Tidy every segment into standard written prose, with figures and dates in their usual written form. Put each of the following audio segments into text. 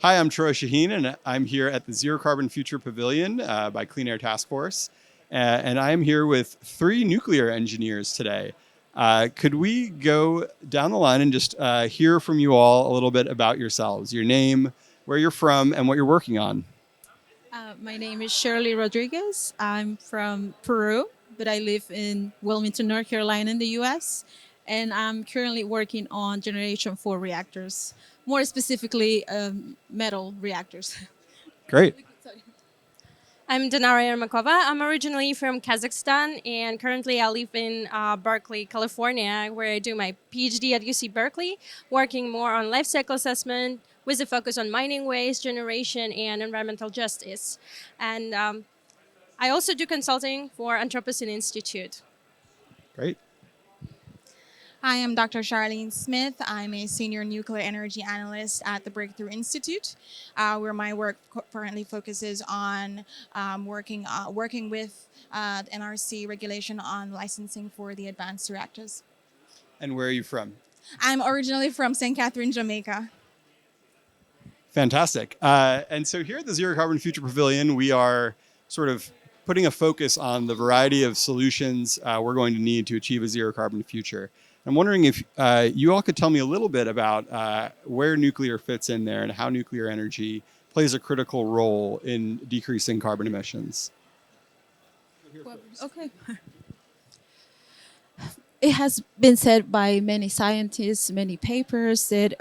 Hi, I'm Troy Shaheen, and I'm here at the Zero Carbon Future Pavilion by Clean Air Task Force. And I'm here with three nuclear engineers today. Could we go down the line and just hear from you all a little bit about yourselves, your name, where you're from, and what you're working on? My name is Shirly Rodriguez. I'm from Peru, but I live in Wilmington, North Carolina, in the US. And I'm currently working on Generation 4 reactors, more specifically, metal reactors. Great. I'm Dinara Ermakova. I'm originally from Kazakhstan, and currently I live in Berkeley, California, where I do my PhD at UC Berkeley, working more on life cycle assessment with a focus on mining waste generation and environmental justice. And I also do consulting for Anthropocene Institute. Great. Hi, I'm Dr. Charlyne Smith. I'm a senior nuclear energy analyst at the Breakthrough Institute, where my work currently focuses on working with the NRC regulation on licensing for the advanced reactors. And where are you from? I'm originally from St. Catherine, Jamaica. Fantastic. And so here at the Zero Carbon Future Pavilion, we are sort of putting a focus on the variety of solutions we're going to need to achieve a zero carbon future. I'm wondering if you all could tell me a little bit about where nuclear fits in there and how nuclear energy plays a critical role in decreasing carbon emissions. Okay. It has been said by many scientists, many papers, that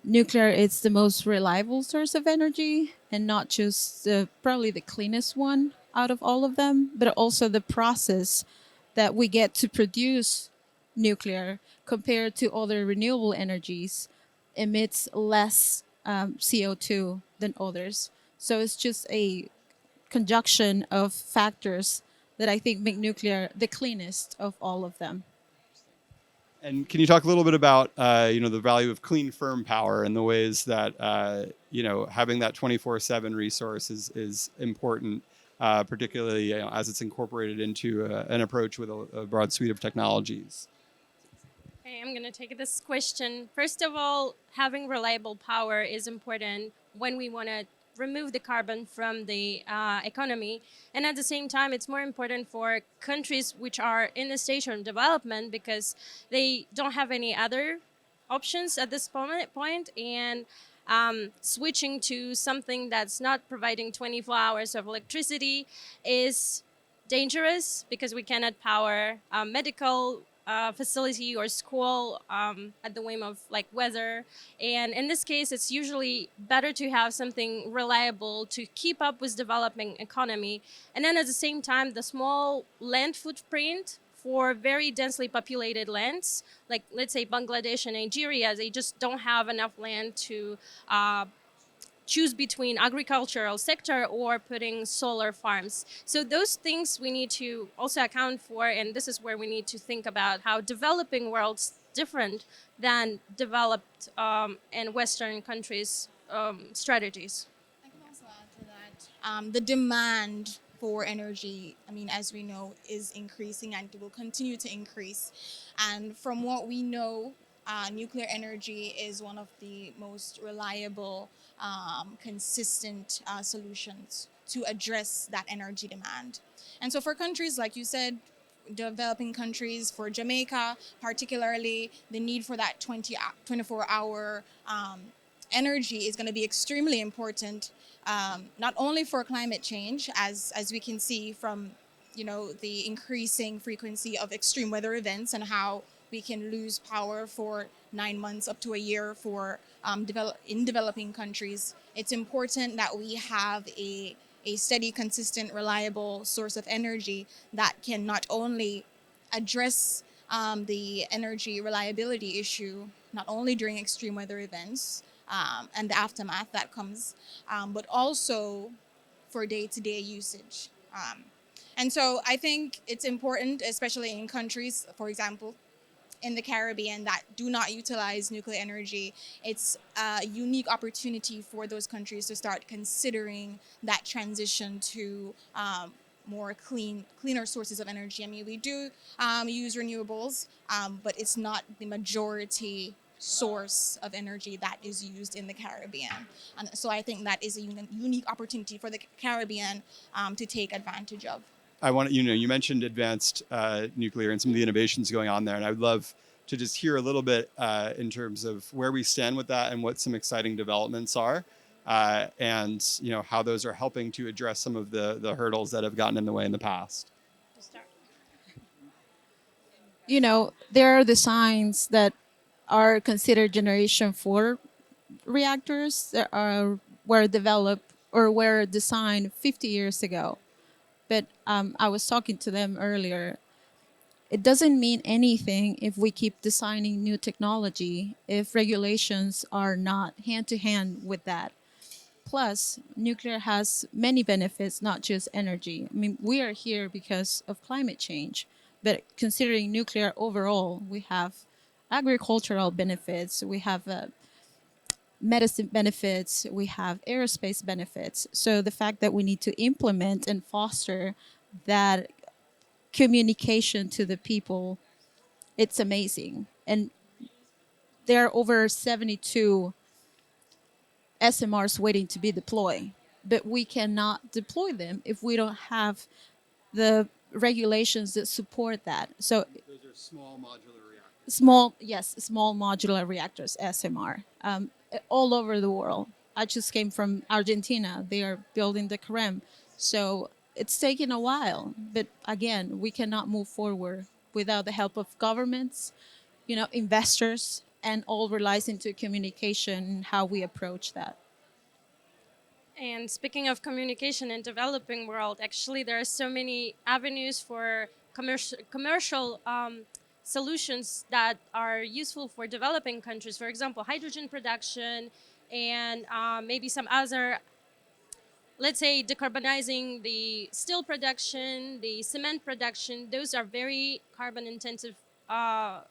nuclear is the most reliable source of energy and not just probably the cleanest one out of all of them, but also the process that we get to produce nuclear compared to other renewable energies emits less CO2 than others. So it's just a conjunction of factors that I think make nuclear the cleanest of all of them. And can you talk a little bit about the value of clean firm power and the ways that having that 24/7 resource is important, particularly as it's incorporated into an approach with a broad suite of technologies. Okay, I'm going to take this question. First of all, having reliable power is important when we want to remove the carbon from the economy. And at the same time, it's more important for countries which are in the stage of development because they don't have any other options at this point. And switching to something that's not providing 24 hours of electricity is dangerous because we cannot power medical facility or school at the whim of like weather. And in this case, it's usually better to have something reliable to keep up with developing economy. And then at the same time, the small land footprint for very densely populated lands, like let's say Bangladesh and Nigeria, they just don't have enough land to choose between agricultural sector or putting solar farms. So those things we need to also account for, and this is where we need to think about how developing worlds different than developed and Western countries strategies. I can also add to that. The demand for energy, I mean, as we know, is increasing and will continue to increase. And from what we know, nuclear energy is one of the most reliable, consistent solutions to address that energy demand. And so, for countries, like you said, developing countries, for Jamaica particularly, the need for that 24-hour energy is going to be extremely important, not only for climate change, as we can see from the increasing frequency of extreme weather events and how we can lose power for 9 months up to a year for in developing countries. It's important that we have a steady, consistent, reliable source of energy that can not only address the energy reliability issue, not only during extreme weather events and the aftermath that comes, but also for day-to-day usage. And so I think it's important, especially in countries, for example, in the Caribbean that do not utilize nuclear energy. It's a unique opportunity for those countries to start considering that transition to more cleaner sources of energy. I mean, we do use renewables, but it's not the majority source of energy that is used in the Caribbean. And so I think that is a unique opportunity for the Caribbean to take advantage of. I want to, you mentioned advanced nuclear and some of the innovations going on there, and I would love to just hear a little bit in terms of where we stand with that and what some exciting developments are, and how those are helping to address some of the hurdles that have gotten in the way in the past. To start. There are designs that are considered generation 4 reactors that were developed or were designed 50 years ago. But I was talking to them earlier. It doesn't mean anything if we keep designing new technology if regulations are not hand to hand with that. Plus, nuclear has many benefits, not just energy. I mean, we are here because of climate change, but considering nuclear overall, we have agricultural benefits, we have medicine benefits, we have aerospace benefits. So the fact that we need to implement and foster that communication to the people, it's amazing. And there are over 72 SMRs waiting to be deployed, but we cannot deploy them if we don't have the regulations that support that. So Those are small modular reactors. small modular reactors, SMR, all over the world. I just came from Argentina. They are building the Carem. So it's taken a while, but again, we cannot move forward without the help of governments, investors, and all relies into communication and how we approach that. And speaking of communication in developing world, actually there are so many avenues for commercial solutions that are useful for developing countries. For example, hydrogen production and maybe some other, let's say, decarbonizing the steel production, the cement production. Those are very carbon intensive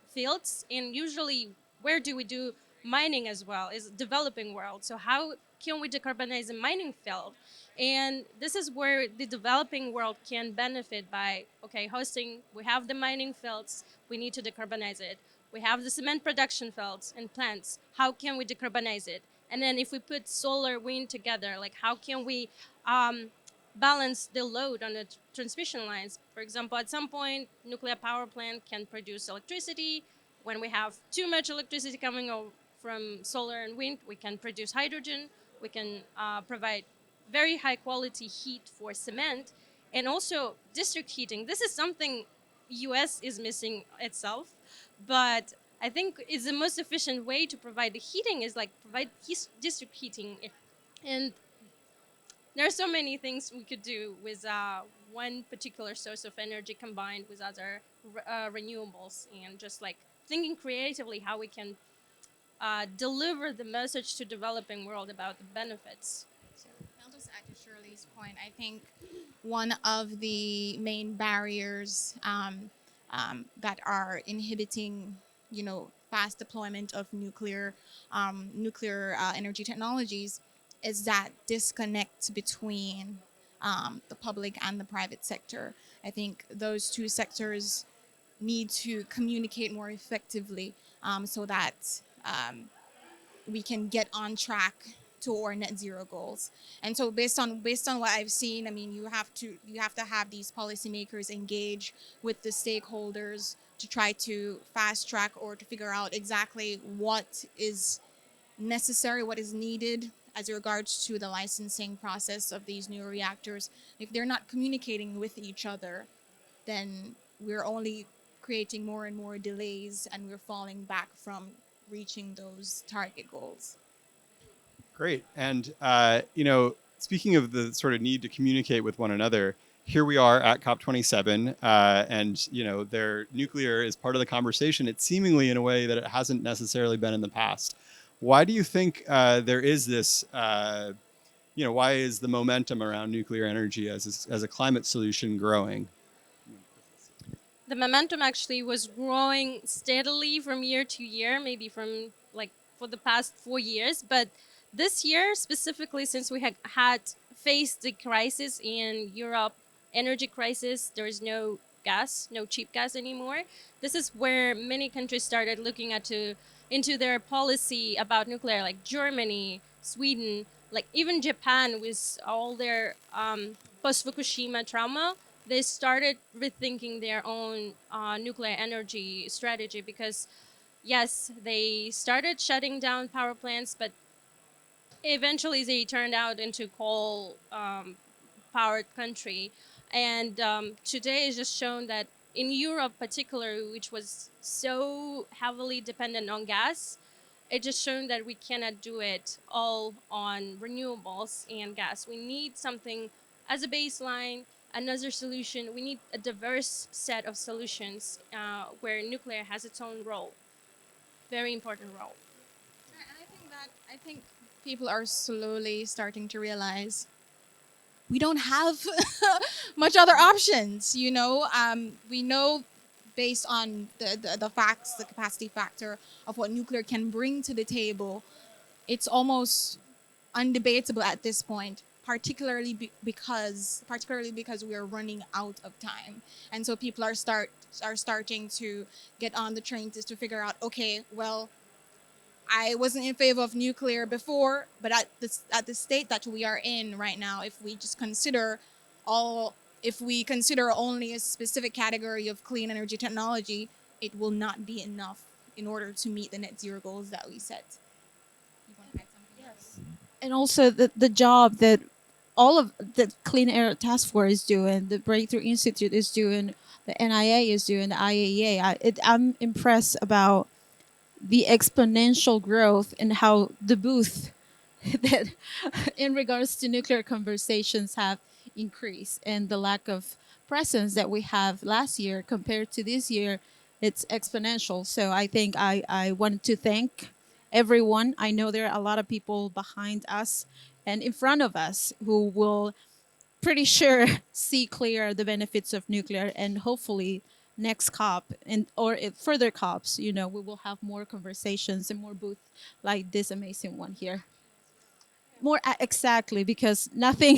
fields. And usually where do we do mining as well is developing world. So how can we decarbonize a mining field? And this is where the developing world can benefit by, okay, hosting, we have the mining fields, we need to decarbonize it. We have the cement production fields and plants. How can we decarbonize it? And then if we put solar, wind together, like how can we balance the load on the transmission lines? For example, at some point, nuclear power plant can produce electricity. When we have too much electricity coming from solar and wind, we can produce hydrogen. We can provide very high quality heat for cement, and also district heating. This is something US is missing itself, but I think it's the most efficient way to provide the heating is like provide district heating. And there are so many things we could do with one particular source of energy combined with other renewables, and just like thinking creatively how we can deliver the message to developing world about the benefits. I'll just add to Shirley's point. I think one of the main barriers that are inhibiting, fast deployment of nuclear energy technologies is that disconnect between the public and the private sector. I think those two sectors need to communicate more effectively so that we can get on track to our net zero goals. And so based on what I've seen, I mean, you have to have these policymakers engage with the stakeholders to try to fast track or to figure out exactly what is necessary, what is needed as regards to the licensing process of these new reactors. If they're not communicating with each other, then we're only creating more and more delays, and we're falling back from reaching those target goals. Great. And, speaking of the sort of need to communicate with one another, here we are at COP27, and, their nuclear is part of the conversation. It's seemingly in a way that it hasn't necessarily been in the past. Why do you think there is this, why is the momentum around nuclear energy as a climate solution growing? The momentum actually was growing steadily from year to year, maybe from like for the past 4 years. But this year specifically, since we had faced the crisis in Europe, energy crisis, there is no gas, no cheap gas anymore. This is where many countries started looking at to into their policy about nuclear, like Germany, Sweden, like even Japan with all their post-Fukushima trauma, they started rethinking their own nuclear energy strategy because, yes, they started shutting down power plants, but eventually they turned out into coal powered country. And today is just shown that in Europe, particularly, which was so heavily dependent on gas, it just shown that we cannot do it all on renewables and gas. We need something as a baseline, another solution. We need a diverse set of solutions where nuclear has its own role, very important role. And I think people are slowly starting to realize we don't have much other options. We know based on the facts, the capacity factor of what nuclear can bring to the table, it's almost undebatable at this point. Particularly because we are running out of time, and so people are starting to get on the train to figure out, okay, well, I wasn't in favor of nuclear before, but at the state that we are in right now, all, if we consider only a specific category of clean energy technology, it will not be enough in order to meet the net zero goals that we set. You want to add something? Yes. And also the job that all of the Clean Air Task Force is doing, the Breakthrough Institute is doing, the NIA is doing, the IAEA. I'm impressed about the exponential growth and how the booth that in regards to nuclear conversations have increased, and the lack of presence that we have last year compared to this year, it's exponential. So I think I wanted to thank everyone. I know there are a lot of people behind us and in front of us who will pretty sure see clear the benefits of nuclear, and hopefully next COP and or if further COPs, we will have more conversations and more booths like this amazing one here. More exactly, because nothing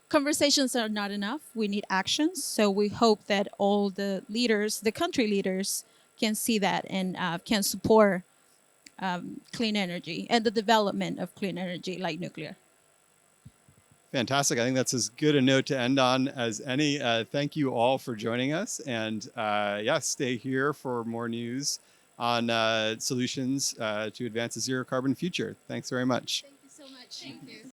conversations are not enough. We need actions. So we hope that all the leaders, the country leaders, can see that and can support clean energy and the development of clean energy like nuclear. Fantastic. I think that's as good a note to end on as any. Thank you all for joining us. And yeah, stay here for more news on solutions to advance a zero carbon future. Thanks very much. Thank you so much. Thank you.